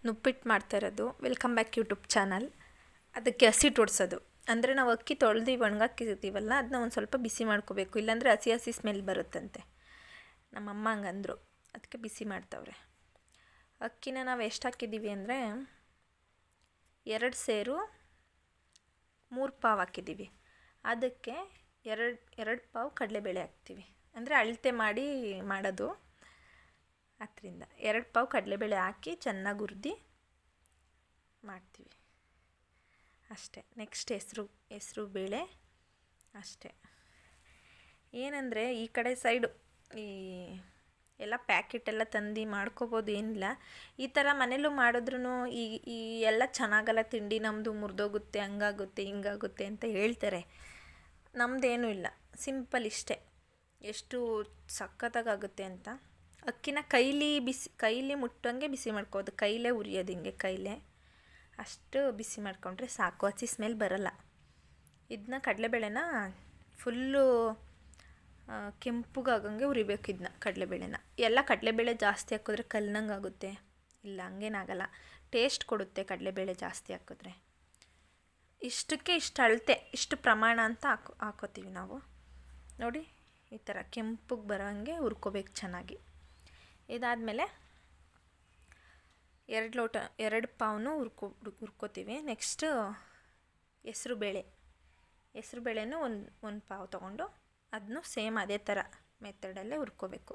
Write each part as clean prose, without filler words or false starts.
ನುಪ್ಪಿಟ್ಟು ಮಾಡ್ತಾ ಇರೋದು. Welcome back YouTube channel. ಅದಕ್ಕೆ ಹಸಿ ಟೊಡ್ಸೋದು ಅಂದರೆ ನಾವು ಅಕ್ಕಿ ತೊಳೆದು ಒಣಗಾಕಿರ್ತೀವಲ್ಲ ಅದನ್ನ ಒಂದು ಸ್ವಲ್ಪ ಬಿಸಿ ಮಾಡ್ಕೋಬೇಕು, ಇಲ್ಲಾಂದರೆ ಹಸಿ ಹಸಿ ಸ್ಮೆಲ್ ಬರುತ್ತಂತೆ. ನಮ್ಮಮ್ಮ ಹಂಗಂದರು, ಅದಕ್ಕೆ ಬಿಸಿ ಮಾಡ್ತಾವ್ರೆ. ಅಕ್ಕಿನ ನಾವು ಎಷ್ಟು ಹಾಕಿದ್ದೀವಿ ಅಂದರೆ 2 ಸೇರು 3 ಪಾವು ಹಾಕಿದ್ದೀವಿ. ಅದಕ್ಕೆ ಎರಡು ಪಾವು ಕಡಲೆಬೇಳೆ ಹಾಕ್ತೀವಿ, ಅಂದರೆ ಅಳತೆ ಮಾಡಿ ಮಾಡೋದು. ಅದರಿಂದ 2 ಪಾವು ಕಡಲೆಬೇಳೆ ಹಾಕಿ ಚೆನ್ನಾಗಿ ಹುರಿದು ಮಾಡ್ತೀವಿ ಅಷ್ಟೇ. ನೆಕ್ಸ್ಟ್ ಹೆಸರು ಬೇಳೆ ಅಷ್ಟೇ. ಏನಂದರೆ ಈ ಕಡೆ ಸೈಡು ಈ ಎಲ್ಲ ಪ್ಯಾಕೆಟೆಲ್ಲ ತಂದು ಮಾಡ್ಕೋಬೋದು, ಏನಿಲ್ಲ. ಈ ಥರ ಮನೇಲೂ ಮಾಡಿದ್ರೂ ಈ ಎಲ್ಲ ಚೆನ್ನಾಗಲ್ಲ ತಿಂಡಿ, ನಮ್ಮದು ಮುರಿದೋಗುತ್ತೆ, ಹಂಗಾಗುತ್ತೆ ಹಿಂಗಾಗುತ್ತೆ ಅಂತ ಹೇಳ್ತಾರೆ. ನಮ್ಮದೇನೂ ಇಲ್ಲ, ಸಿಂಪಲ್ ಇಷ್ಟೇ. ಎಷ್ಟು ಸಖತ್ತಾಗುತ್ತೆ ಅಂತ. ಅಕ್ಕಿನ ಕೈಲಿ ಮುಟ್ಟಂಗೆ ಬಿಸಿ ಮಾಡ್ಕೋದು, ಕೈಲೇ ಉರಿಯೋದು, ಹಿಂಗೆ ಕೈಲೇ ಅಷ್ಟು ಬಿಸಿ ಮಾಡಿಕೊಂಡ್ರೆ ಸಾಕು, ಹಸಿ ಸ್ಮೆಲ್ ಬರೋಲ್ಲ. ಇದನ್ನ ಕಡಲೆಬೇಳೆನ ಫುಲ್ಲು ಕೆಂಪುಗಾಗಂಗೆ ಉರಿಬೇಕು. ಇದನ್ನ ಕಡಲೆಬೇಳೆನ ಎಲ್ಲ ಕಡಲೆಬೇಳೆ ಜಾಸ್ತಿ ಹಾಕಿದ್ರೆ ಕಲ್ಲಂಗೆ ಆಗುತ್ತೆ. ಇಲ್ಲ, ಹಂಗೇನಾಗಲ್ಲ, ಟೇಸ್ಟ್ ಕೊಡುತ್ತೆ ಕಡಲೆಬೇಳೆ ಜಾಸ್ತಿ ಹಾಕಿದ್ರೆ. ಇಷ್ಟಕ್ಕೆ ಇಷ್ಟು ಅಳತೆ, ಇಷ್ಟು ಪ್ರಮಾಣ ಅಂತ ಹಾಕೋತೀವಿ ನಾವು. ನೋಡಿ, ಈ ಥರ ಕೆಂಪಗೆ ಬರೋ ಹಂಗೆ ಹುರ್ಕೋಬೇಕು ಚೆನ್ನಾಗಿ. ಇದಾದಮೇಲೆ 2 ಪಾವನ್ನು ಹುರ್ಕೋತೀವಿ. ನೆಕ್ಸ್ಟು ಹೆಸ್ರು ಬೇಳೆನೂ ಒಂದು ಪಾವು ತೊಗೊಂಡು ಅದನ್ನು ಸೇಮ್ ಅದೇ ಥರ ಮೆಥಡಲ್ಲೇ ಹುರ್ಕೋಬೇಕು.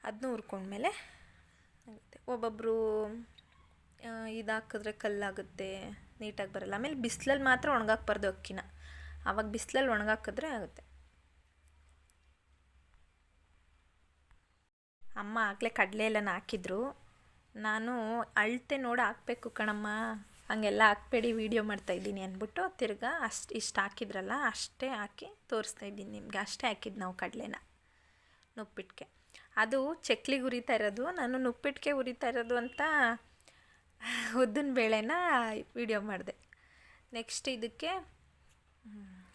ಅದನ್ನೂ ಹುರ್ಕೊಂಡ್ಮೇಲೆ ಆಗುತ್ತೆ. ಒಬ್ಬೊಬ್ಬರು ಇದು ಹಾಕಿದ್ರೆ ಕಲ್ಲಾಗುತ್ತೆ, ನೀಟಾಗಿ ಬರೋಲ್ಲ. ಆಮೇಲೆ ಬಿಸಿಲಲ್ಲಿ ಮಾತ್ರ ಒಣಗಾಕ್ಬಾರ್ದು ಅಕ್ಕಿನ, ಆವಾಗ ಬಿಸಿಲಲ್ಲಿ ಒಣಗಾಕಿದ್ರೆ ಆಗುತ್ತೆ. ಅಮ್ಮ ಆಗಲೇ ಕಡಲೆ ಎಲ್ಲ ಹಾಕಿದ್ರು. ನಾನು ಅಳತೆ ನೋಡಿ ಹಾಕಬೇಕು ಕಣಮ್ಮ, ಹಂಗೆಲ್ಲ ಹಾಕ್ಬೇಡಿ, ವೀಡಿಯೋ ಮಾಡ್ತಾಯಿದ್ದೀನಿ ಅಂದ್ಬಿಟ್ಟು ತಿರ್ಗಾ ಇಷ್ಟು ಹಾಕಿದ್ರಲ್ಲ ಅಷ್ಟೇ ಹಾಕಿ ತೋರಿಸ್ತಾಯಿದ್ದೀನಿ ನಿಮಗೆ. ಅಷ್ಟೇ ಹಾಕಿದ್ದು ನಾವು ಕಡಲೆನ ನುಪ್ಪಿಟ್ಟಿಗೆ. ಅದು ಚಕ್ಲಿಗೆ ಹುರಿತಾ ಇರೋದು, ನಾನು ನುಪ್ಪಿಟ್ಟಿಗೆ ಹುರಿತಾ ಇರೋದು ಅಂತ ಉದ್ದಿನ ಬೇಳೆನ ವೀಡಿಯೋ ಮಾಡಿದೆ. ನೆಕ್ಸ್ಟ್ ಇದಕ್ಕೆ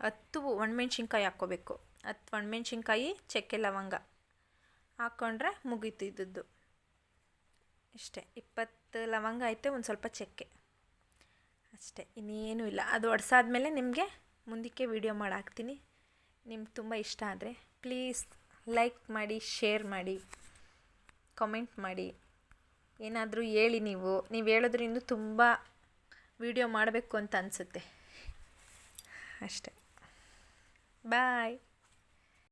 10 ಒಣಮೆಣ್ಸಿನ್ಕಾಯಿ ಹಾಕ್ಕೋಬೇಕು. 10 ಒಣಮೆಣ್ಸಿನ್ಕಾಯಿ, ಚಕ್ಕೆ ಲವಂಗ ಹಾಕ್ಕೊಂಡ್ರೆ ಮುಗೀತು ಇದ್ದದ್ದು. ಇಷ್ಟೇ, 20 ಲವಂಗ ಐತೆ, ಒಂದು ಸ್ವಲ್ಪ ಚಕ್ಕೆ ಅಷ್ಟೇ, ಇನ್ನೇನೂ ಇಲ್ಲ. ಅದು ಒಡ್ಸಾದ್ಮೇಲೆ ನಿಮಗೆ ಮುಂದಕ್ಕೆ ವೀಡಿಯೋ ಮಾಡಿ ಹಾಕ್ತೀನಿ. ನಿಮ್ಗೆ ತುಂಬ ಇಷ್ಟ ಆದರೆ ಪ್ಲೀಸ್ ಲೈಕ್ ಮಾಡಿ, ಶೇರ್ ಮಾಡಿ, ಕಮೆಂಟ್ ಮಾಡಿ. ಏನಾದರೂ ಹೇಳಿ, ನೀವು ಹೇಳಿದ್ರಿಂದ ತುಂಬ ವೀಡಿಯೋ ಮಾಡಬೇಕು ಅಂತ ಅನಿಸುತ್ತೆ ಅಷ್ಟೇ. ಬಾಯ್.